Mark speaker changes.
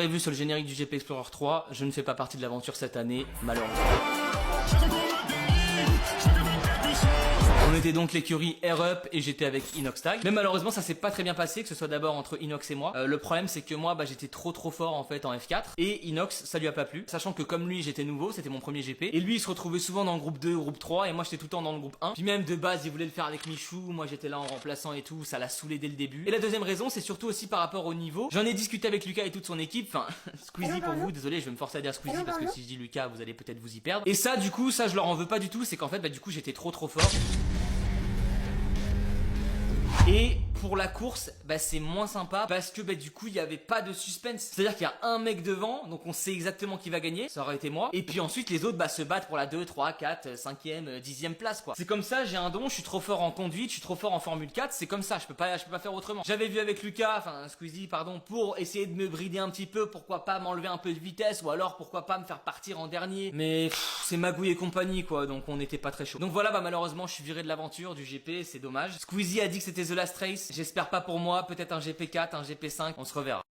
Speaker 1: l'aurez vu sur le générique du GP Explorer 3, je ne fais pas partie de l'aventure cette année, malheureusement. On était donc l'écurie Air Up et j'étais avec Inox Tag. Mais malheureusement ça s'est pas très bien passé, que ce soit d'abord entre Inox et moi. Le problème c'est que moi j'étais trop fort en fait en F4 et Inox ça lui a pas plu. Sachant que comme lui j'étais nouveau, c'était mon premier GP. Et lui il se retrouvait souvent dans le groupe 2, groupe 3 et moi j'étais tout le temps dans le groupe 1. Puis même de base il voulait le faire avec Michou, moi j'étais là en remplaçant et tout, ça l'a saoulé dès le début. Et la deuxième raison c'est surtout aussi par rapport au niveau. J'en ai discuté avec Lucas et toute son équipe, enfin Squeezie pour vous, désolé je vais me forcer à dire Squeezie parce que si je dis Lucas vous allez peut-être vous y perdre. Et ça du coup ça je leur en veux pas du tout, c'est qu'en fait du coup j'étais trop fort. Et pour la course, c'est moins sympa parce que du coup il n'y avait pas de suspense. C'est-à-dire qu'il y a un mec devant, donc on sait exactement qui va gagner, ça aurait été moi. Et puis ensuite les autres se battent pour la 2, 3, 4, 5e, 10e place quoi. C'est comme ça, j'ai un don, je suis trop fort en conduite, je suis trop fort en Formule 4, c'est comme ça, je peux pas faire autrement. J'avais vu avec Lucas, enfin Squeezie pardon, pour essayer de me brider un petit peu, pourquoi pas m'enlever un peu de vitesse ou alors pourquoi pas me faire partir en dernier. Mais c'est Magouille et compagnie quoi, donc on n'était pas très chaud. Donc voilà, malheureusement je suis viré de l'aventure, du GP, c'est dommage. Squeezie a dit que c'était The Last Race, j'espère pas pour moi, peut-être un GP4, un GP5, on se reverra.